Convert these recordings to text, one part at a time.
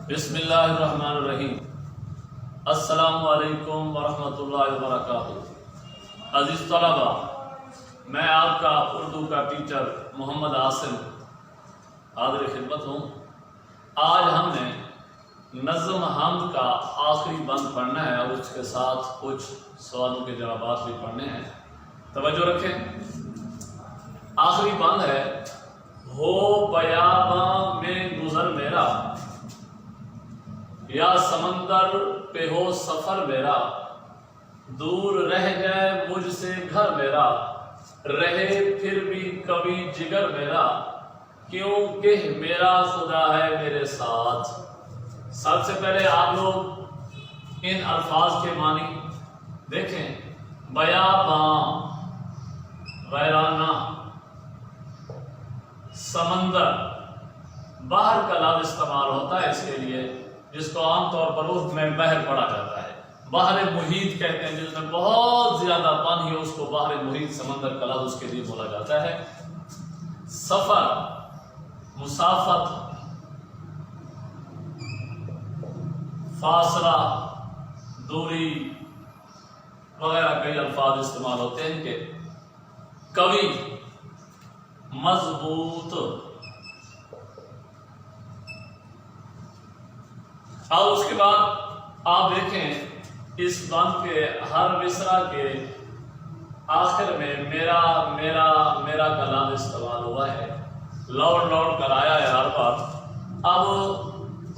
بسم اللہ الرحمن الرحیم۔ السلام علیکم ورحمۃ اللہ وبرکاتہ۔ عزیز طلبہ، میں آپ کا اردو کا ٹیچر محمد عاصم حاضر خدمت ہوں۔ آج ہم نے نظم حمد کا آخری بند پڑھنا ہے اور اس کے ساتھ کچھ سوالوں کے جوابات بھی پڑھنے ہیں۔ توجہ رکھیں، آخری بند ہے: ہو بیاباں میں گزر میرا، یا سمندر پہ ہو سفر میرا، دور رہ جائے مجھ سے گھر میرا، رہے پھر بھی کبھی جگر میرا، کیونکہ میرا خدا ہے میرے ساتھ۔ سب سے پہلے آپ لوگ ان الفاظ کے معنی دیکھیں۔ بیاباں ویرانہ، سمندر باہر کا لفظ استعمال ہوتا ہے اس کے لیے، جس کو عام طور پر اردو میں بحر پڑھا جاتا ہے۔ بحر محیط کہتے ہیں، جس میں بہت زیادہ پانی ہے اس کو بحر محیط، سمندر کا لفظ اس کے لیے بولا جاتا ہے۔ سفر، مسافت، فاصلہ، دوری وغیرہ کئی الفاظ استعمال ہوتے ہیں کہ قوی، مضبوط۔ اور اس کے بعد آپ دیکھیں اس بند کے ہر مصرع کے آخر میں میرا میرا میرا کا لفظ استعمال ہوا ہے، لوٹ لوٹ کر آیا ہے ہر بار۔ اب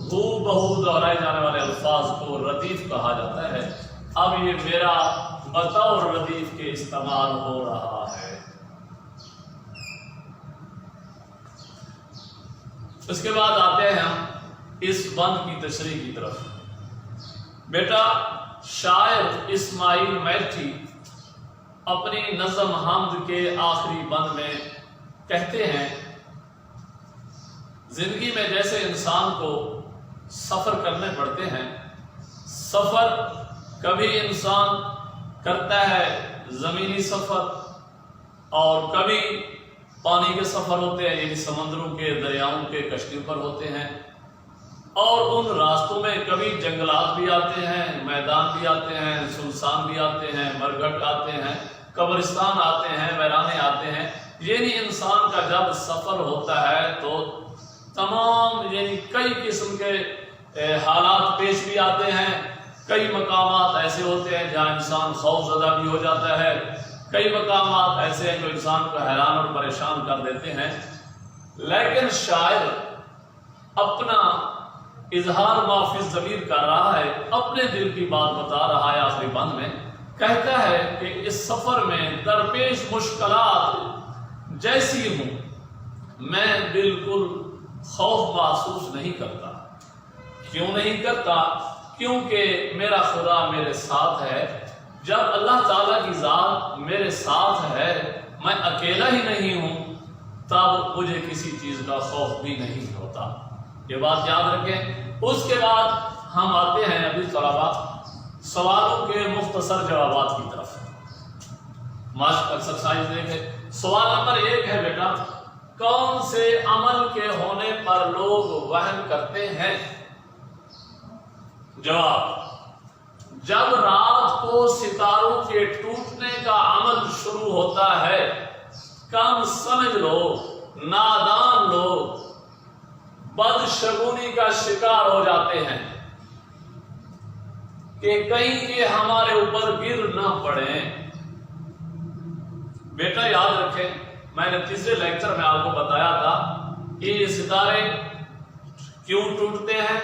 ہو بہو دہرائے جانے والے الفاظ کو ردیف کہا جاتا ہے۔ اب یہ میرا بطور ردیف کے استعمال ہو رہا ہے۔ اس کے بعد آتے ہیں ہم اس بند کی تشریح کی طرف۔ بیٹا، شاعر اسماعیل میٹھی اپنی نظم حمد کے آخری بند میں کہتے ہیں، زندگی میں جیسے انسان کو سفر کرنے پڑتے ہیں، سفر کبھی انسان کرتا ہے زمینی سفر اور کبھی پانی کے سفر ہوتے ہیں، یعنی سمندروں کے، دریاؤں کے، کشتیوں پر ہوتے ہیں، اور ان راستوں میں کبھی جنگلات بھی آتے ہیں، میدان بھی آتے ہیں، سنسان بھی آتے ہیں، مرگھٹ آتے ہیں، قبرستان آتے ہیں، ویرانے آتے ہیں۔ یعنی انسان کا جب سفر ہوتا ہے تو تمام کئی قسم کے حالات پیش بھی آتے ہیں۔ کئی مقامات ایسے ہوتے ہیں جہاں انسان خوف زدہ بھی ہو جاتا ہے، کئی مقامات ایسے ہیں جو انسان کو حیران اور پریشان کر دیتے ہیں۔ لیکن شاعر اپنا اظہار ما فی الضمیر کر رہا ہے، اپنے دل کی بات بتا رہا ہے۔ آخری بند میں کہتا ہے کہ اس سفر میں درپیش مشکلات جیسی ہوں، میں بالکل خوف محسوس نہیں کرتا۔ کیوں نہیں کرتا؟ کیونکہ میرا خدا میرے ساتھ ہے۔ جب اللہ تعالیٰ کی ذات میرے ساتھ ہے، میں اکیلا ہی نہیں ہوں، تب مجھے کسی چیز کا خوف بھی نہیں ہوتا۔ یہ بات یاد رکھیں۔ اس کے بعد ہم آتے ہیں ابھی طلباء سوالوں کے مختصر جوابات کی طرف۔ مشق ایکسرسائز دیکھیں۔ سوال نمبر 1 ہے بیٹا، کون سے عمل کے ہونے پر لوگ وہم کرتے ہیں؟ جواب: جب رات کو ستاروں کے ٹوٹنے کا عمل شروع ہوتا ہے، کم سمجھ لوگ، نادان لوگ بدشگونی کا شکار ہو جاتے ہیں کہ کہیں یہ ہمارے اوپر گر نہ پڑیں۔ بیٹا یاد رکھیں، میں نے تیسرے لیکچر میں آپ کو بتایا تھا کہ یہ ستارے کیوں ٹوٹتے ہیں،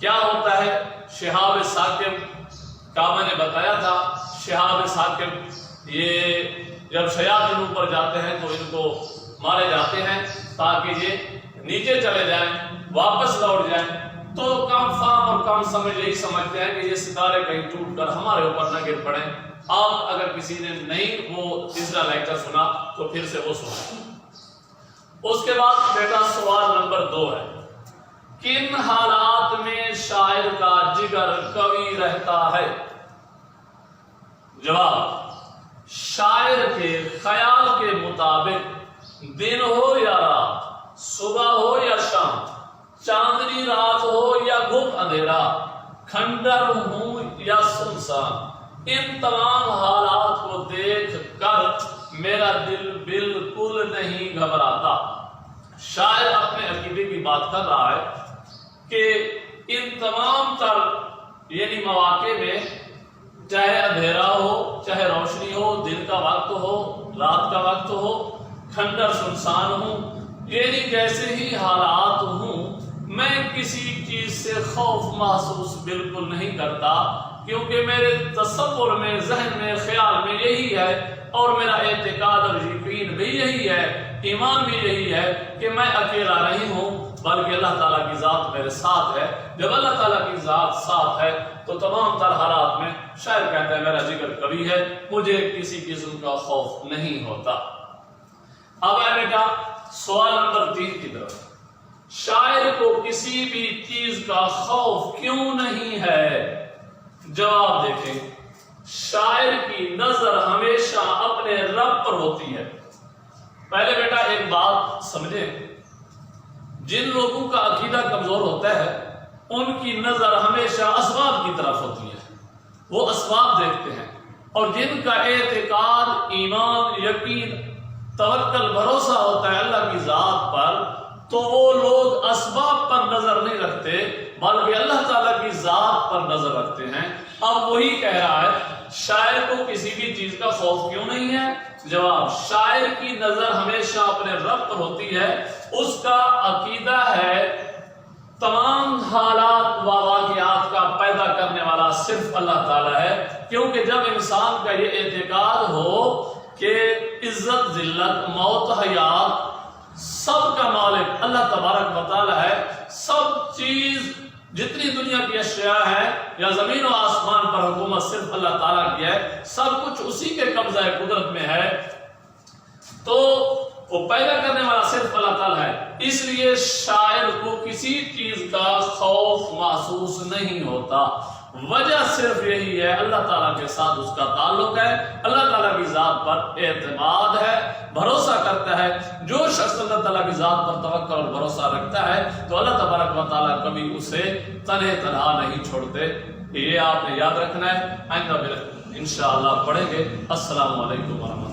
کیا ہوتا ہے۔ شہاب ثاقب کا میں نے بتایا تھا، شہاب ثاقب یہ جب شیاطین اوپر جاتے ہیں تو ان کو مارے جاتے ہیں تاکہ یہ نیچے چلے جائیں، واپس لوٹ جائیں۔ تو کم فہم اور کم سمجھ یہی سمجھتے ہیں کہ یہ ستارے کہیں ٹوٹ کر ہمارے اوپر نہ گر پڑیں۔ آپ اگر کسی نے نہیں وہ تیسرا لیکچر سنا تو پھر سے وہ سنا۔ اس کے بعد بیٹا سوال نمبر 2 ہے، کن حالات میں شاعر کا جگر قوی رہتا ہے؟ جواب: شاعر کے خیال کے مطابق دن ہو یا رات، صبح ہو یا شام، چاندنی رات ہو یا گھر اندھیرا، کھنڈر ہوں یا سنسان، ان تمام حالات کو دیکھ کر میرا دل بالکل نہیں گھبراتا۔ شاعر اپنے عقیدے کی بات کر رہا ہے کہ ان تمام تر یعنی مواقع میں، چاہے اندھیرا ہو، چاہے روشنی ہو، دن کا وقت ہو، رات کا وقت ہو، کھنڈر سنسان ہوں، یعنی جیسے ہی حالات ہوں، میں کسی چیز سے خوف محسوس بالکل نہیں کرتا، کیونکہ میرے تصور میں، ذہن میں، خیال میں یہی ہے، اور میرا اعتقاد اور یقین بھی یہی ہے، ایمان بھی یہی ہے کہ میں اکیلا نہیں ہوں، بلکہ اللہ تعالیٰ کی ذات میرے ساتھ ہے۔ جب اللہ تعالیٰ کی ذات ساتھ ہے تو تمام تر حالات میں، شاعر کہتا ہے، میرا جگر قوی ہے، مجھے کسی قسم کا خوف نہیں ہوتا۔ اب ہے بیٹا سوال نمبر 3 کی طرف، شاعر کو کسی بھی چیز کا خوف کیوں نہیں ہے؟ جواب دیکھیں، شاعر کی نظر ہمیشہ اپنے رب پر ہوتی ہے۔ پہلے بیٹا ایک بات سمجھیں، جن لوگوں کا عقیدہ کمزور ہوتا ہے ان کی نظر ہمیشہ اسباب کی طرف ہوتی ہے، وہ اسباب دیکھتے ہیں، اور جن کا اعتقاد، ایمان، یقین، توکل، بھروسہ ہوتا ہے اللہ کی ذات پر، تو وہ لوگ اسباب پر نظر نہیں رکھتے بلکہ اللہ تعالیٰ کی ذات پر نظر رکھتے ہیں۔ اب وہی کہہ رہا ہے، شاعر کو کسی بھی چیز کا خوف کیوں نہیں ہے؟ جواب، شاعر کی نظر ہمیشہ اپنے رب پر ہوتی ہے، اس کا عقیدہ ہے تمام حالات و واقعات کا پیدا کرنے والا صرف اللہ تعالیٰ ہے، کیونکہ جب انسان کا یہ اعتقاد ہو کہ عزت، ذلت، موت، حیات سب کا مالک اللہ تبارک و تعالیٰ ہے، سب چیز جتنی دنیا کی اشیاء ہے یا زمین و آسمان پر حکومت صرف اللہ تعالیٰ کی ہے، سب کچھ اسی کے قبضہ قدرت میں ہے، تو وہ پیدا کرنے والا صرف اللہ تعالیٰ ہے، اس لیے شاعر کو کسی چیز کا خوف محسوس نہیں ہوتا۔ وجہ صرف یہی ہے، اللہ تعالیٰ کے ساتھ اس کا تعلق ہے، اللہ تعالیٰ کی ذات پر اعتماد ہے، بھروسہ کرتا ہے۔ جو شخص اللہ تعالیٰ کی ذات پر توکل اور بھروسہ رکھتا ہے تو اللہ تبارک و تعالیٰ کبھی اسے تنہا نہیں چھوڑتے۔ یہ آپ نے یاد رکھنا ہے، آئندہ انشاءاللہ پڑھیں گے۔ السلام علیکم ورحمۃ اللہ۔